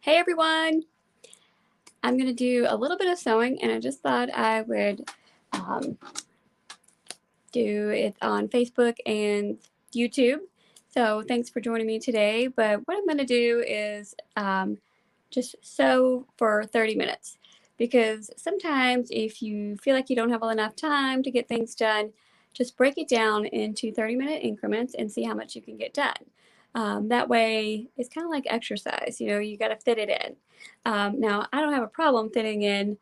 Hey everyone! I'm going to do a little bit of sewing, and I just thought I would um, do it on Facebook and YouTube. So thanks for joining me today. But what I'm going to do is just sew for 30 minutes, because sometimes if you feel like you don't have enough time to get things done, just break it down into 30-minute increments and see how much you can get done. That way, it's kind of like exercise. You got to fit it in. Now, I don't have a problem fitting in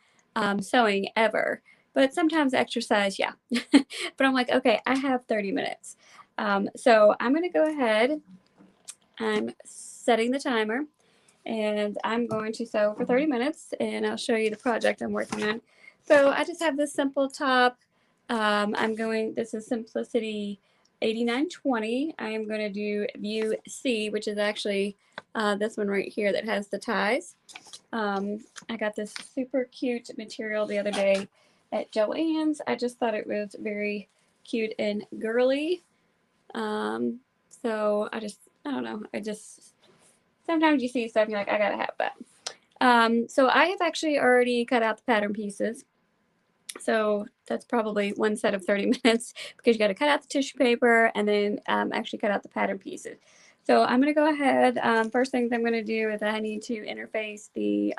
sewing ever, but sometimes exercise, yeah. But I'm like, okay, I have 30 minutes. So I'm going to go ahead. I'm setting the timer, and I'm going to sew for 30 minutes, and I'll show you the project I'm working on. So I just have this simple top. This is Simplicity 8920. I am going to do View C, which is actually this one right here that has the ties. I got this super cute material the other day at Joann's. I just thought it was very cute and girly. So I don't know, sometimes you see stuff and you're like, I gotta have that. So I have actually already cut out the pattern pieces. So that's probably one set of 30 minutes, because you got to cut out the tissue paper and then actually cut out the pattern pieces. So I'm going to go ahead. First things I'm going to do is I need to interface the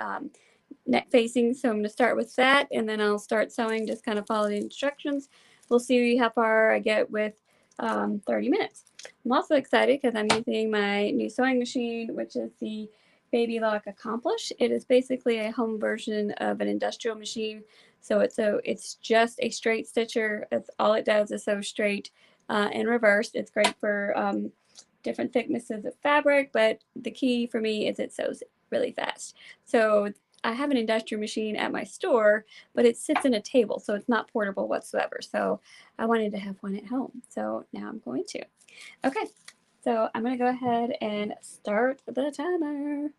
neck facing. So I'm going to start with that, and then I'll start sewing, just kind of follow the instructions. We'll see how far I get with 30 minutes. I'm also excited because I'm using my new sewing machine, which is the Baby Lock Accomplish. It is basically a home version of an industrial machine. So it's just a straight stitcher. It's all it does is sew straight and reverse. It's great for different thicknesses of fabric, but the key for me is it sews really fast. So I have an industrial machine at my store, but it sits in a table, so it's not portable whatsoever. So I wanted to have one at home. So now I'm going to. Okay, so I'm going to go ahead and start the timer,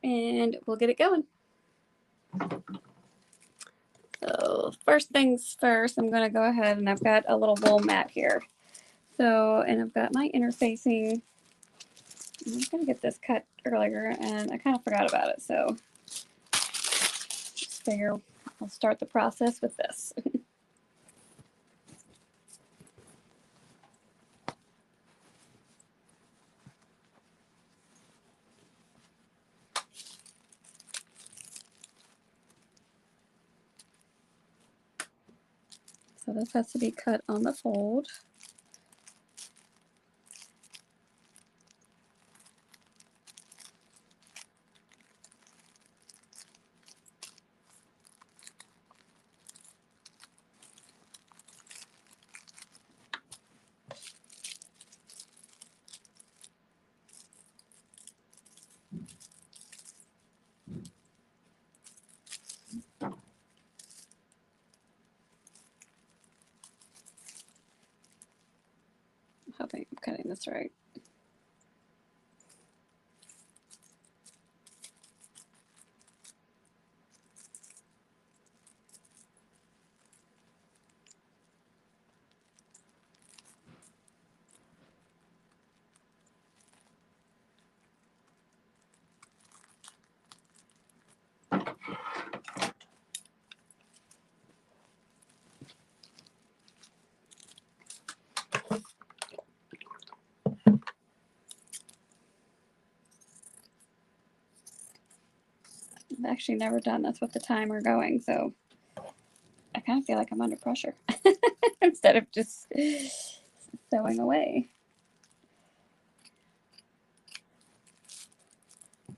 and we'll get it going. So first things first, I'm going to go ahead, and I've got a little wool mat here. So, and I've got my interfacing. I was going to get this cut earlier, and I kind of forgot about it. So just figure I'll start the process with this. So this has to be cut on the fold. I'm hoping I'm cutting this right. I've actually never done this with the timer going, so I kind of feel like I'm under pressure instead of just sewing away.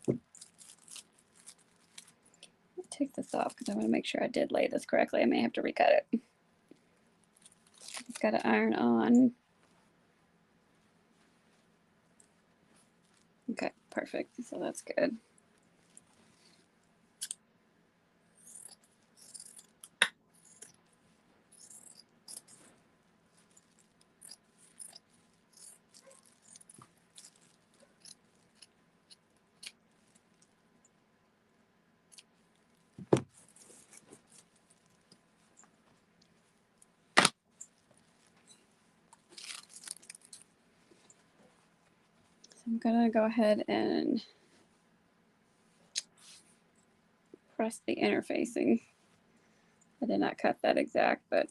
I'll take this off because I want to make sure I did lay this correctly. I may have to recut it. It's got to iron on. Okay, perfect. So that's good. So I'm gonna go ahead and press the interfacing. I did not cut that exact, but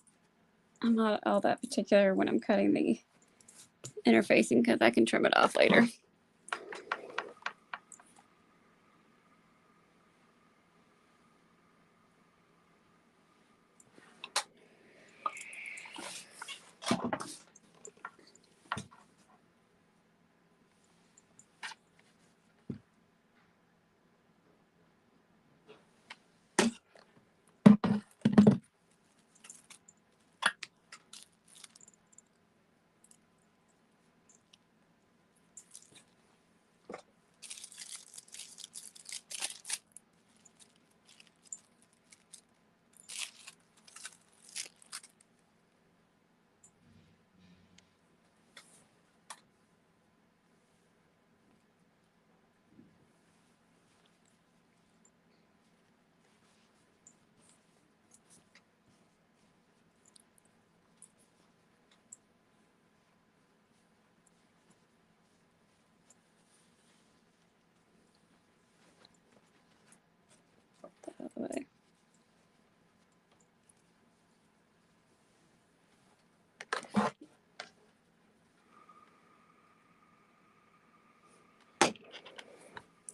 I'm not all that particular when I'm cutting the interfacing because I can trim it off later. That out of the way.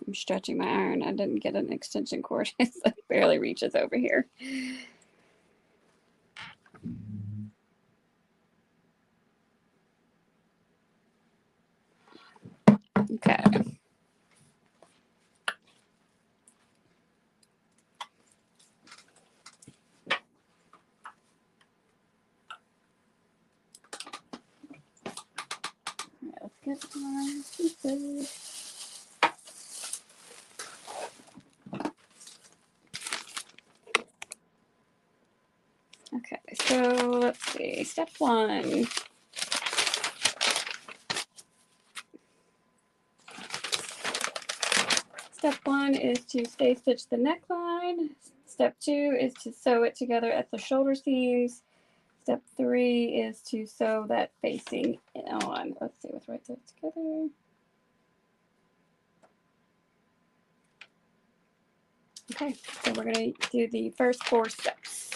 I'm stretching my iron. I didn't get an extension cord. It barely reaches over here. Okay. Let's get my pieces. Okay, so let's see. Step one. Step one is to stay stitch the neckline. Step two is to sew it together at the shoulder seams. Step three is to sew that facing on. Let's see, let's write that together. Okay, so we're going to do the first 4 steps.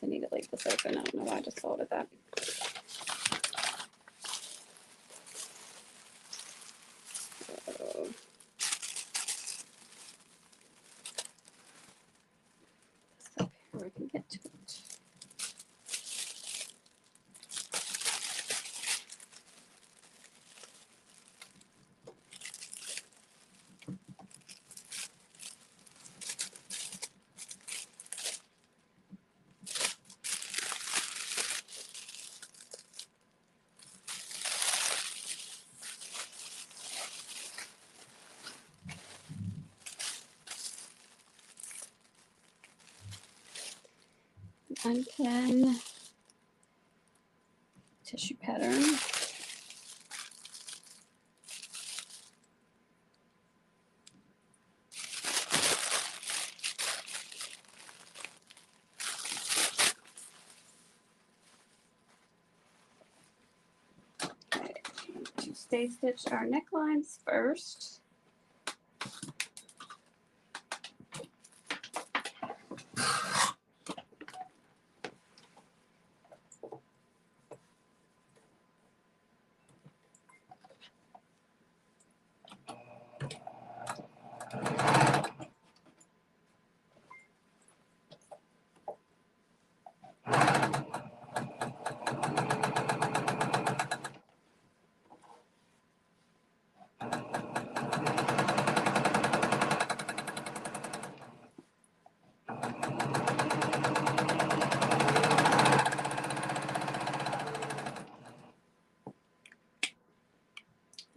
I need to leave this open. I don't know why I just folded that. So, up here we can get to it. Unpin tissue pattern. Okay, to stay stitch our necklines first.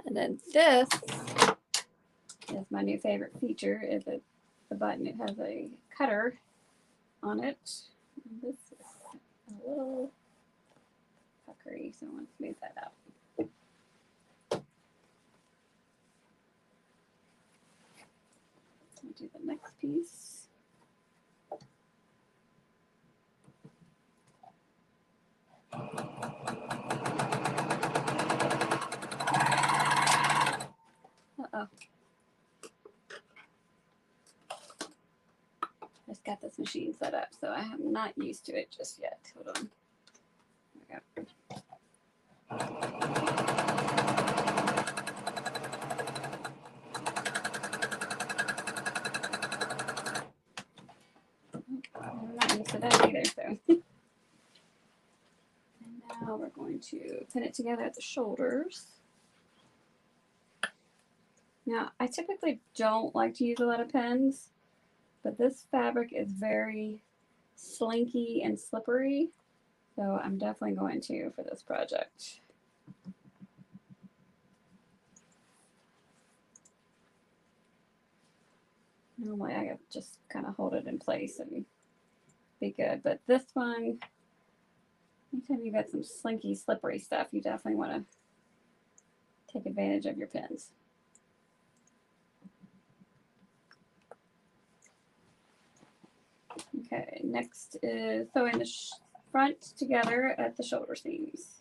And then this is my new favorite feature. Is it the button? It has a cutter on it. And this is a little puckery, so I want to smooth that out. I'll do the next piece. Uh-oh. got this machine set up, so I am not used to it just yet. Hold on. There we go. I'm not used to that either, so. And now we're going to pin it together at the shoulders. Now, I typically don't like to use a lot of pins, but this fabric is very slinky and slippery, so I'm definitely going to for this project. Normally I just kind of hold it in place and be good, but this one, anytime you got some slinky, slippery stuff, you definitely want to take advantage of your pins. Okay, next is sewing the front together at the shoulder seams.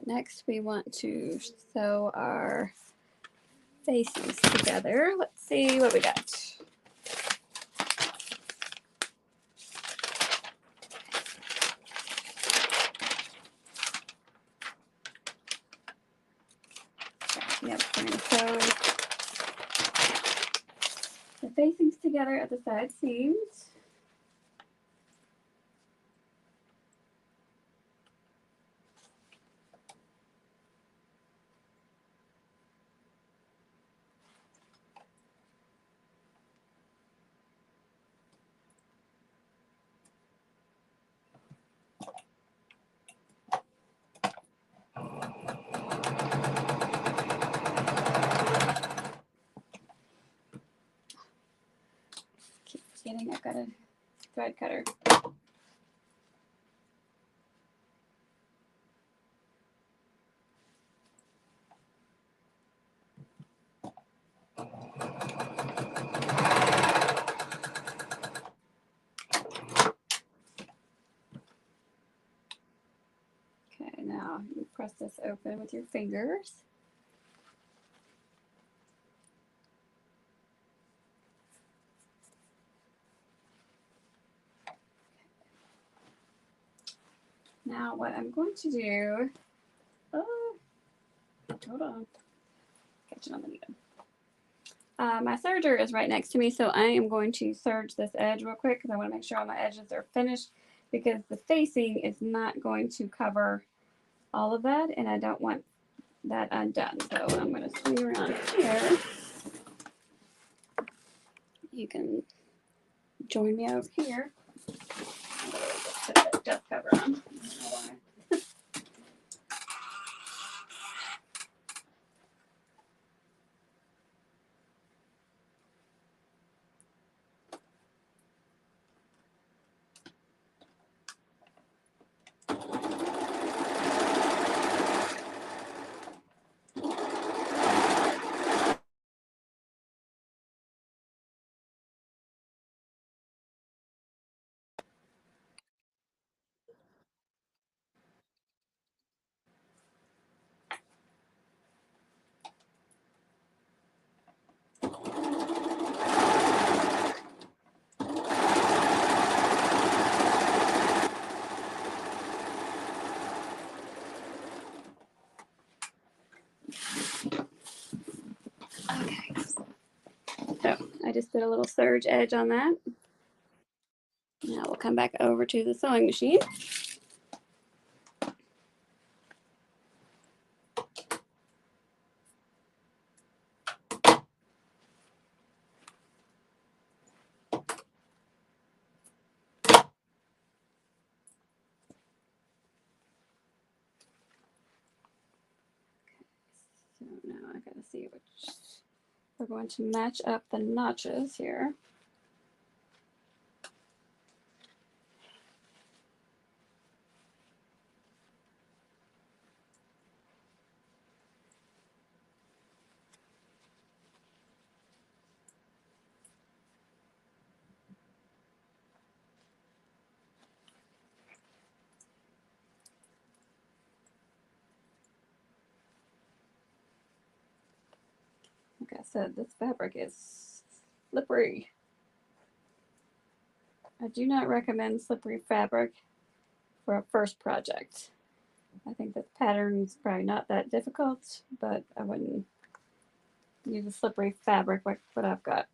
Next, we want to sew our facings together. Let's see what we got. Yep, we're going to sew the facings together at the side seams. I've got a thread cutter. Okay, now you press this open with your fingers. Now what I'm going to do, hold on, catching on the needle. My serger is right next to me, so I am going to serge this edge real quick because I want to make sure all my edges are finished, because the facing is not going to cover all of that, and I don't want that undone. So I'm going to swing around here. You can join me over here. Put that dust cover on. Okay, so I just did a little serge edge on that. Now we'll come back over to the sewing machine. going to see which, we're going to match up the notches here. Like I said, this fabric is slippery. I do not recommend slippery fabric for a first project. I think this pattern's probably not that difficult, but I wouldn't use a slippery fabric like what I've got.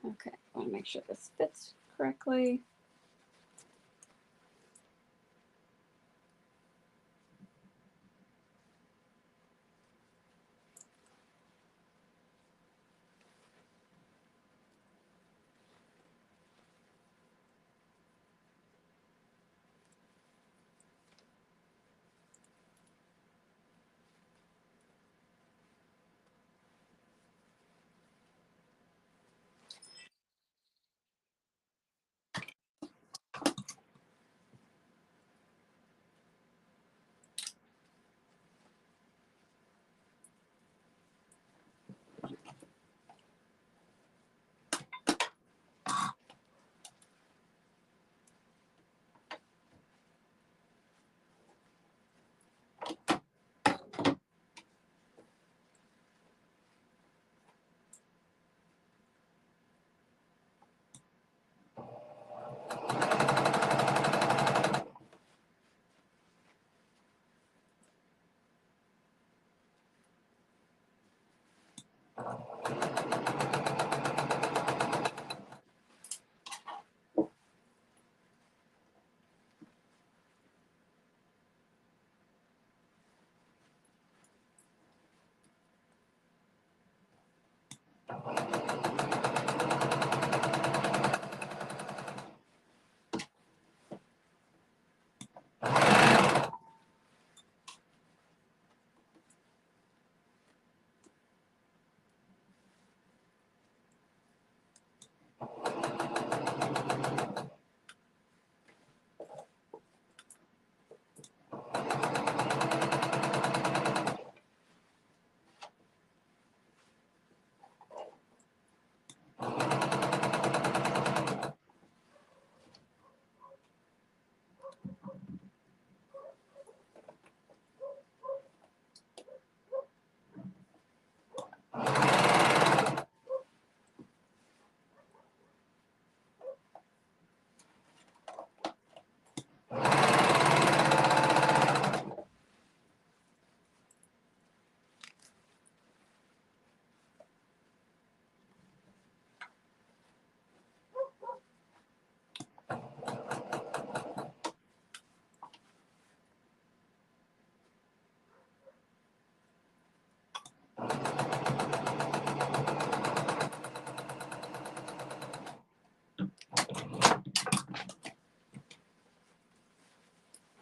Okay, I want to make sure this fits correctly.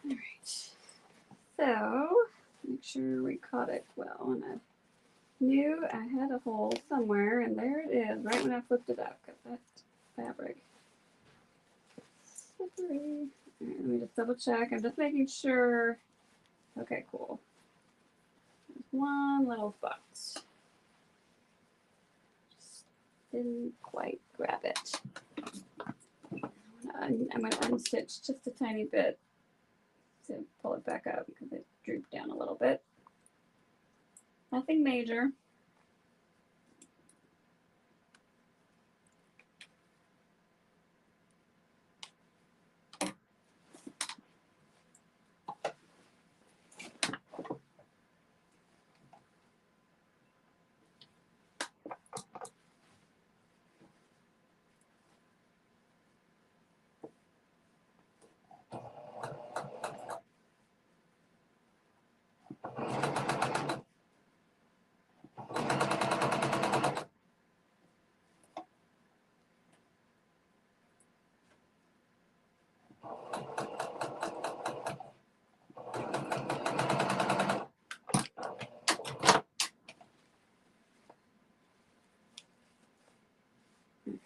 All right. So make sure we caught it well. And I knew I had a hole somewhere, and there it is, right when I flipped it up, because that fabric slippery. All right, let me just double check. I'm just making sure. Okay, cool. There's one little spot. Just didn't quite grab it. I'm going to unstitch just a tiny bit to pull it back up because it drooped down a little bit. Nothing major.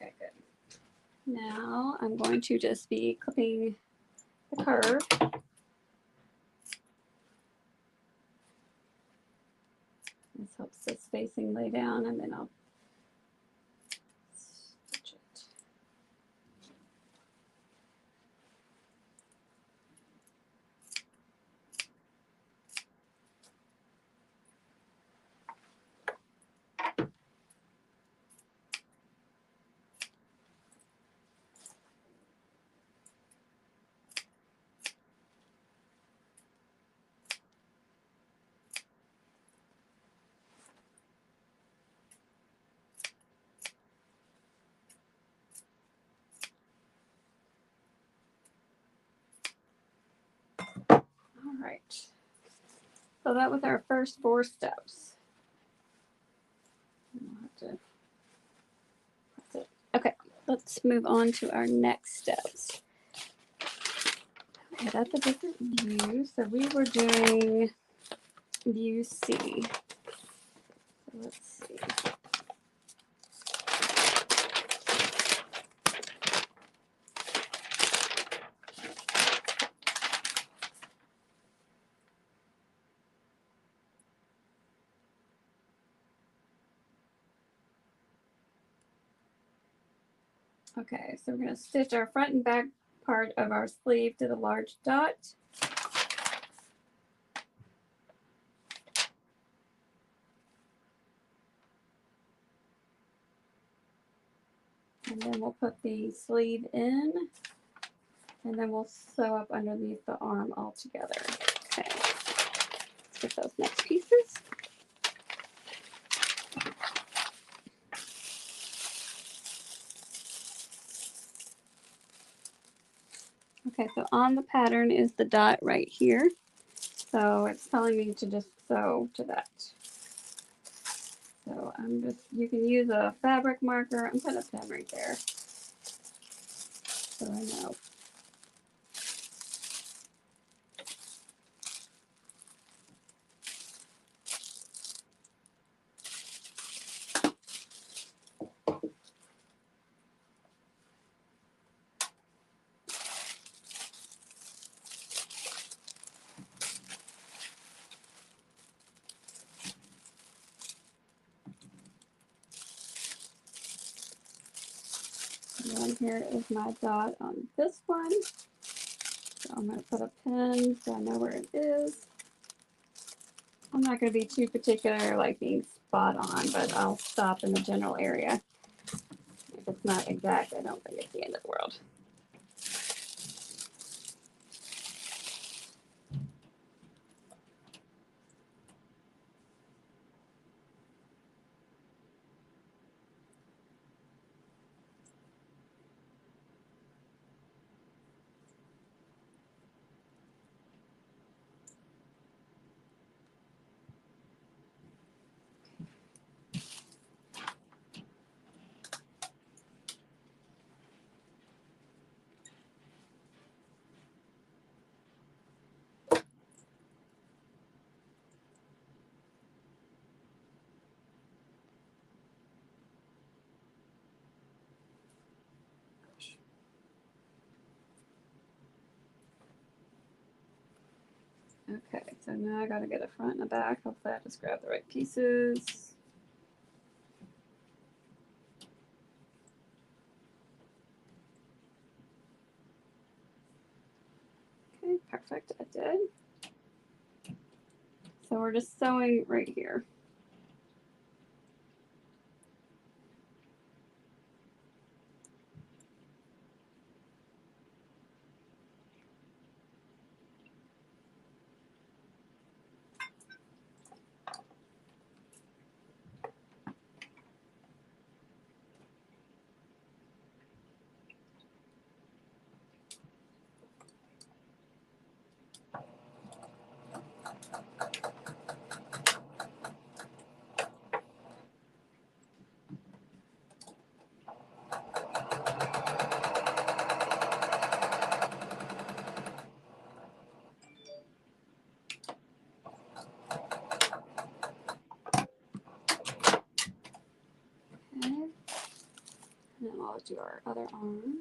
Okay, good. Now I'm going to just be clipping the curve. This helps the spacing lay down, and then I'll stitch it. All right. So that was our first 4 steps. Okay, let's move on to our next steps. Okay, that's a different view. So we were doing view C. So let's see. Okay, so we're going to stitch our front and back part of our sleeve to the large dot. And then we'll put the sleeve in, and then we'll sew up underneath the arm all together. Okay, let's get those next pieces. Okay, so on the pattern is the dot right here. So it's telling me to just sew to that. So you can use a fabric marker. I'm putting a pen right there, so I know. And then here is my dot on this one. So I'm going to put a pin so I know where it is. I'm not going to be too particular, like being spot on, but I'll stop in the general area. If it's not exact, I don't think it's the end of the world. Okay, so now I gotta get a front and a back. Hopefully I just grab the right pieces. Okay, perfect. perfect, it did. So we're just sewing right here. Okay. And then we'll do our other arm.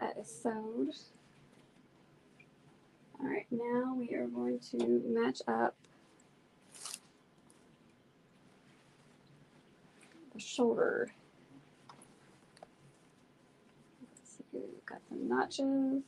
That is sewed. All right, now we are going to match up the shoulder. Let's see, we've got some notches.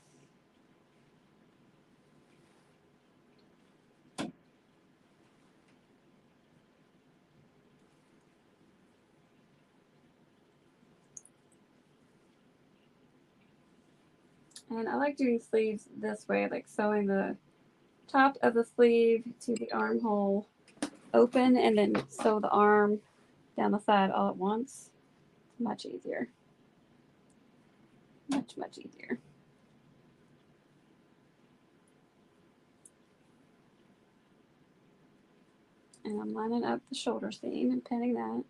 And I like doing sleeves this way, like sewing the top of the sleeve to the armhole open and then sew the arm down the side all at once. It's much easier. Much, much easier. And I'm lining up the shoulder seam and pinning that.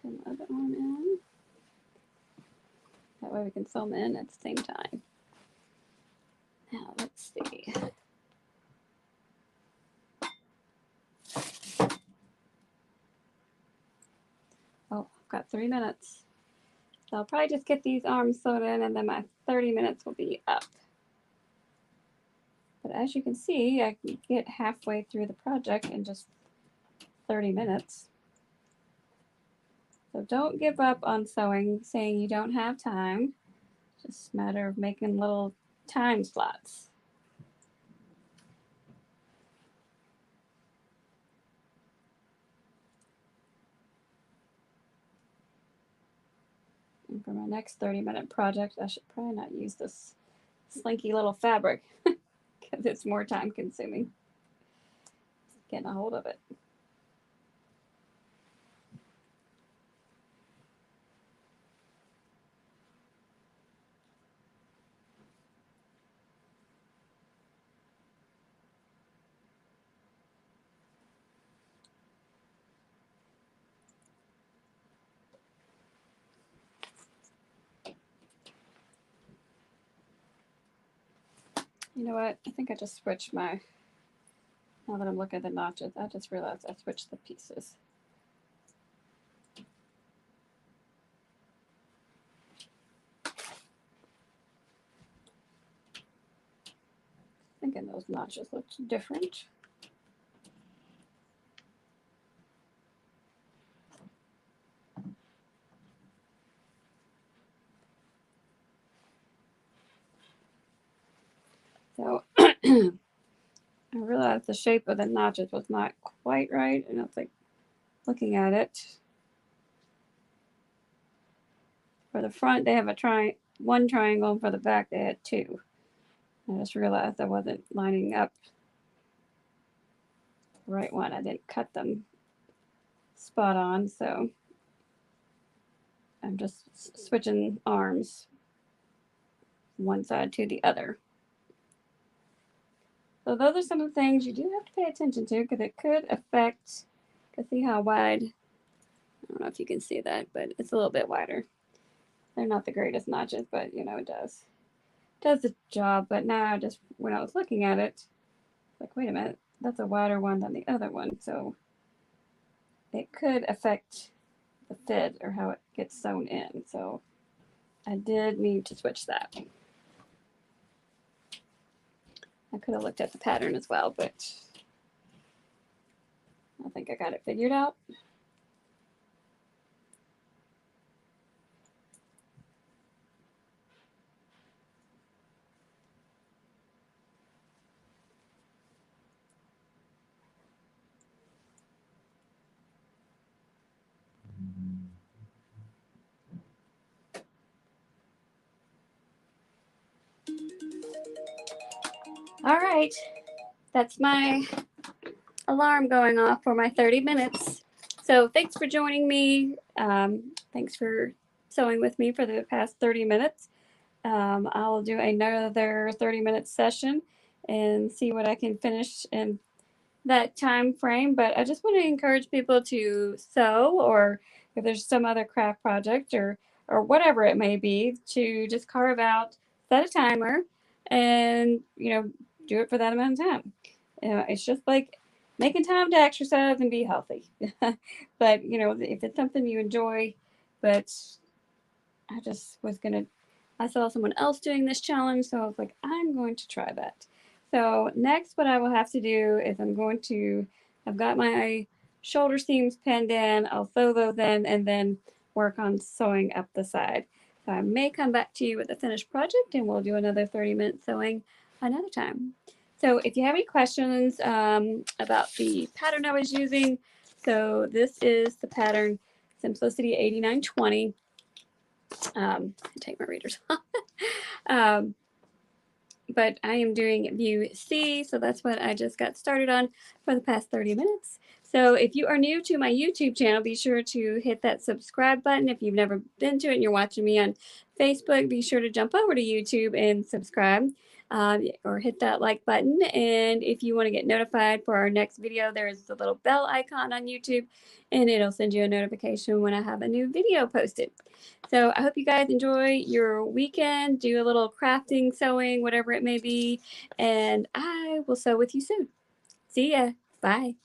Pin the other arm in. That way we can sew them in at the same time. Now let's see. Oh, I've got 3 minutes. So I'll probably just get these arms sewed in and then my 30 minutes will be up. But as you can see, I can get halfway through the project in just 30 minutes. So don't give up on sewing, saying you don't have time. It's just a matter of making little time slots. And for my next 30-minute project, I should probably not use this slinky little fabric because it's more time consuming getting a hold of it. You know what? I think I just switched my Now that I'm looking at the notches, I just realized I switched the pieces. Thinking those notches looked different. So I realized the shape of the notches was not quite right, and I was like looking at it. For the front, they have one triangle, and for the back, they had two. I just realized I wasn't lining up the right one. I didn't cut them spot on, so I'm just switching arms one side to the other. So those are some of the things you do have to pay attention to because it could affect, you can see how wide, I don't know if you can see that, but it's a little bit wider. They're not the greatest notches, but you know, it does the job. But now just when I was looking at it, like, wait a minute, that's a wider one than the other one. So it could affect the fit or how it gets sewn in. So I did need to switch that. I could have looked at the pattern as well, but I think I got it figured out. All right, that's my alarm going off for my 30 minutes. So thanks for joining me. Thanks for sewing with me for the past 30 minutes. I'll do another 30-minute session and see what I can finish in that time frame. But I just want to encourage people to sew, or if there's some other craft project or whatever it may be, to just carve out, set a timer, and do it for that amount of time. It's just like making time to exercise and be healthy. But if it's something you enjoy, but I just was gonna I saw someone else doing this challenge, so I was like, I'm going to try that. So next, what I will have to do is I've got my shoulder seams pinned in, I'll sew those in and then work on sewing up the side. So I may come back to you with a finished project and we'll do another 30-minute sewing another time. So if you have any questions about the pattern I was using, so this is the pattern Simplicity 8920. Take my readers off. um, but I am doing view C, so that's what I just got started on for the past 30 minutes. So if you are new to my YouTube channel, be sure to hit that subscribe button. If you've never been to it and you're watching me on Facebook, be sure to jump over to YouTube and subscribe, or hit that like button. And if you want to get notified for our next video, there's a little bell icon on YouTube, and it'll send you a notification when I have a new video posted. So I hope you guys enjoy your weekend, do a little crafting, sewing, whatever it may be, and I will sew with you soon. See ya. Bye.